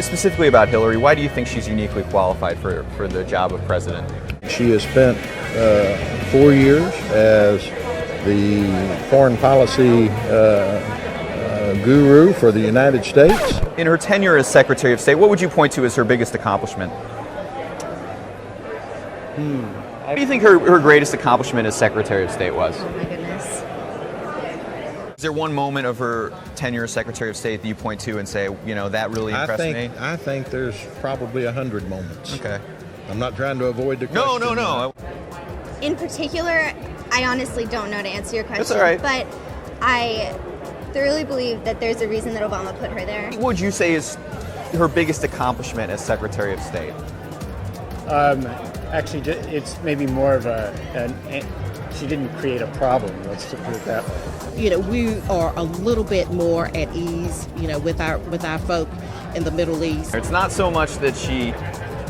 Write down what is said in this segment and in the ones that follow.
specifically about Hillary, why do you think she's uniquely qualified for the job of president? She has spent 4 years as the foreign policy guru for the United States. In her tenure as Secretary of State, what would you point to as her biggest accomplishment? What do you think her greatest accomplishment as Secretary of State was? Oh my goodness. Is there one moment of her tenure as Secretary of State that you point to and say, you know, that really impressed me? I think there's probably 100 moments. Okay. I'm not trying to avoid the question. No. In particular, I honestly don't know to answer your question. That's all right. But I thoroughly believe that there's a reason that Obama put her there. What would you say is her biggest accomplishment as Secretary of State? Actually, it's maybe more of she didn't create a problem, let's put it that way. You know, we are a little bit more at ease, you know, with our folk in the Middle East. It's not so much that she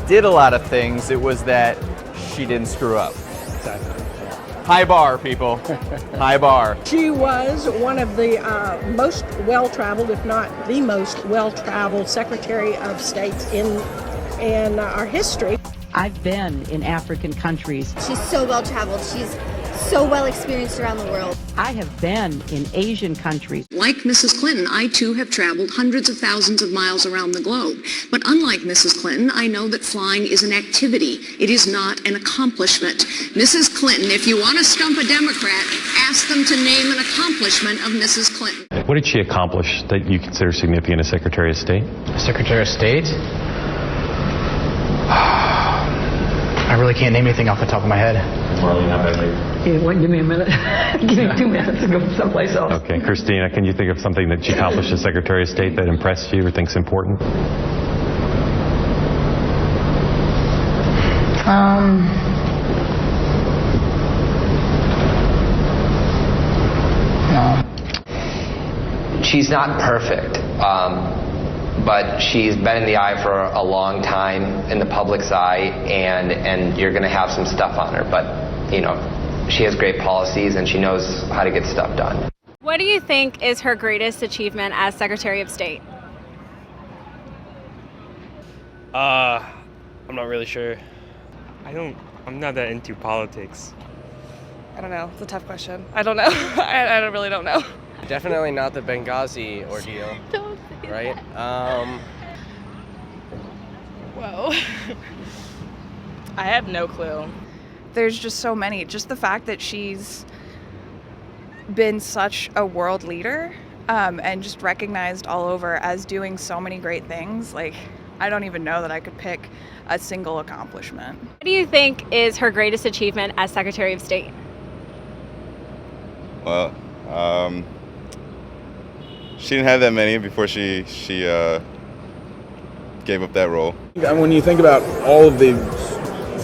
did a lot of things, it was that she didn't screw up. Exactly. High bar, people. High bar. She was one of the most well-traveled, if not the most well-traveled Secretary of States in our history. I've been in African countries. She's so well traveled. She's so well experienced around the world. I have been in Asian countries. Like Mrs. Clinton, I too have traveled hundreds of thousands of miles around the globe. But unlike Mrs. Clinton, I know that flying is an activity. It is not an accomplishment. Mrs. Clinton, if you want to stump a Democrat, ask them to name an accomplishment of Mrs. Clinton. What did she accomplish that you consider significant as Secretary of State? Secretary of State? I really can't name anything off the top of my head. Give me a minute. Give me 2 minutes to go someplace else. Okay, Christina, can you think of something that she accomplished as Secretary of State that impressed you or thinks important? No. She's not perfect. But she's been in the eye for a long time, in the public's eye, and you're going to have some stuff on her. But, you know, she has great policies and she knows how to get stuff done. What do you think is her greatest achievement as Secretary of State? I'm not really sure. I'm not that into politics. I don't know. It's a tough question. I don't know. I really don't know. Definitely not the Benghazi ordeal. Don't say right? that. Whoa. I have no clue. There's just so many. Just the fact that she's been such a world leader and just recognized all over as doing so many great things. Like, I don't even know that I could pick a single accomplishment. What do you think is her greatest achievement as Secretary of State? Well, she didn't have that many before she gave up that role. When you think about all of the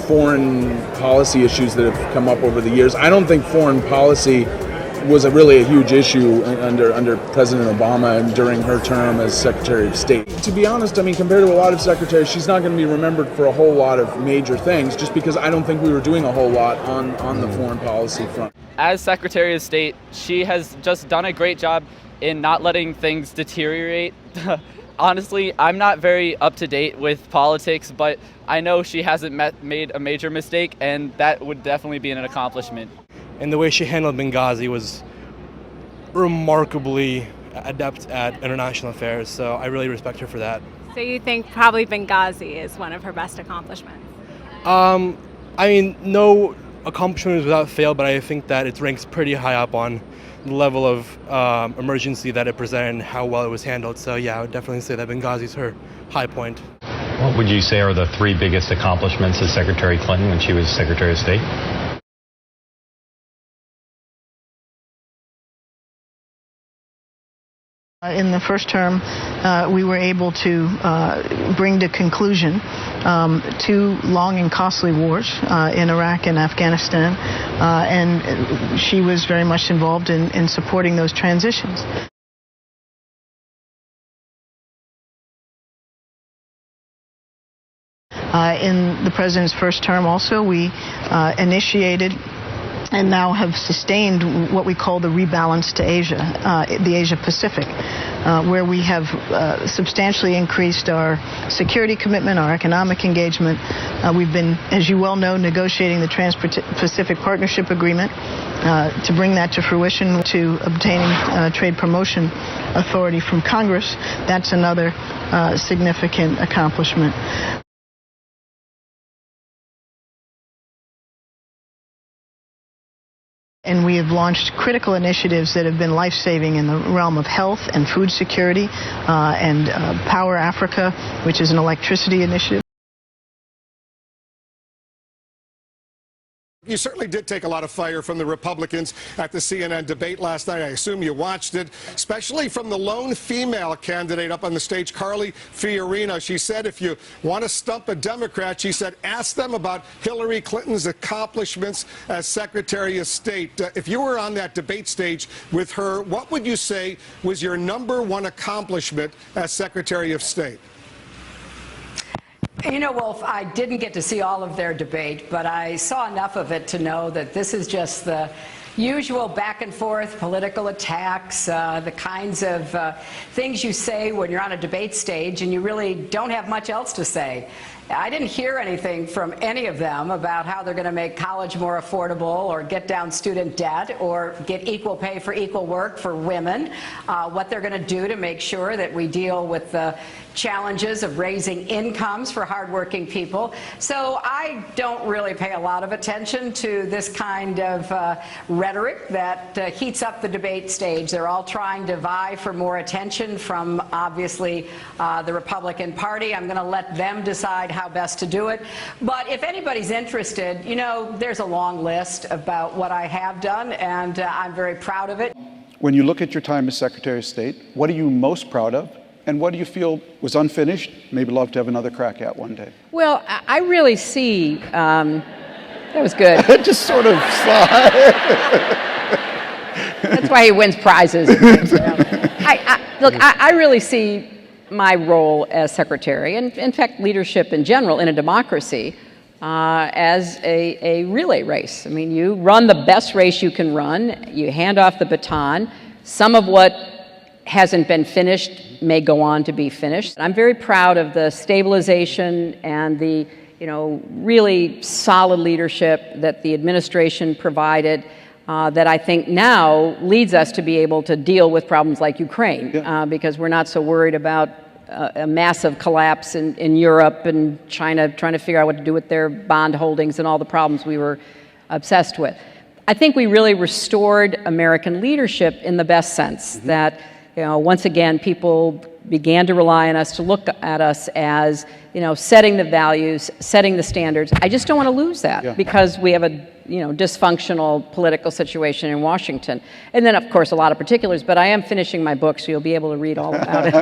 foreign policy issues that have come up over the years, I don't think foreign policy was really a huge issue under President Obama and during her term as Secretary of State. To be honest, I mean, compared to a lot of secretaries, she's not going to be remembered for a whole lot of major things, just because I don't think we were doing a whole lot on the foreign policy front. As Secretary of State, she has just done a great job in not letting things deteriorate. Honestly, I'm not very up to date with politics, but I know she hasn't made a major mistake, and that would definitely be an accomplishment. And the way she handled Benghazi was remarkably adept at international affairs, so I really respect her for that. So you think probably Benghazi is one of her best accomplishments? I mean, no accomplishment is without fail, but I think that it ranks pretty high up on the level of emergency that it presented and how well it was handled. So yeah, I would definitely say that Benghazi is her high point. What would you say are the 3 biggest accomplishments of Secretary Clinton when she was Secretary of State? In the first term, we were able to bring to conclusion 2 long and costly wars in Iraq and Afghanistan, and she was very much involved in supporting those transitions. In the president's first term also, we initiated and now have sustained what we call the rebalance to Asia, the Asia Pacific, where we have substantially increased our security commitment, our economic engagement. We've been, as you well know, negotiating the Trans-Pacific Partnership Agreement to bring that to fruition, to obtaining trade promotion authority from Congress. That's another significant accomplishment. And we have launched critical initiatives that have been life-saving in the realm of health and food security, and Power Africa, which is an electricity initiative. You certainly did take a lot of fire from the Republicans at the CNN debate last night. I assume you watched it, especially from the lone female candidate up on the stage, Carly Fiorina. She said if you want to stump a Democrat, she said, ask them about Hillary Clinton's accomplishments as Secretary of State. If you were on that debate stage with her, what would you say was your #1 accomplishment as Secretary of State? You know, Wolf, I didn't get to see all of their debate, but I saw enough of it to know that this is just the usual back and forth political attacks, the kinds of things you say when you're on a debate stage and you really don't have much else to say. I didn't hear anything from any of them about how they're going to make college more affordable or get down student debt or get equal pay for equal work for women, what they're going to do to make sure that we deal with the challenges of raising incomes for hardworking people. So I don't really pay a lot of attention to this kind of rhetoric that heats up the debate stage. They're all trying to vie for more attention from, obviously, the Republican Party. I'm going to let them decide how best to do it. But if anybody's interested, you know, there's a long list about what I have done, and I'm very proud of it. When you look at your time as Secretary of State, what are you most proud of? And what do you feel was unfinished, maybe love to have another crack at one day? Well, I really see, that was good. Just sort of sigh. That's why he wins prizes. Look, I really see my role as secretary, and in fact leadership in general in a democracy, as a relay race. I mean, you run the best race you can run, you hand off the baton. Some of what hasn't been finished may go on to be finished. I'm very proud of the stabilization and the, you know, really solid leadership that the administration provided, that I think now leads us to be able to deal with problems like Ukraine, because we're not so worried about a massive collapse in Europe and China trying to figure out what to do with their bond holdings and all the problems we were obsessed with. I think we really restored American leadership in the best sense, that, you know, once again, people began to rely on us, to look at us as, you know, setting the values, setting the standards. I just don't want to lose that because we have a, you know, dysfunctional political situation in Washington. And then, of course, a lot of particulars, but I am finishing my book, so you'll be able to read all about it.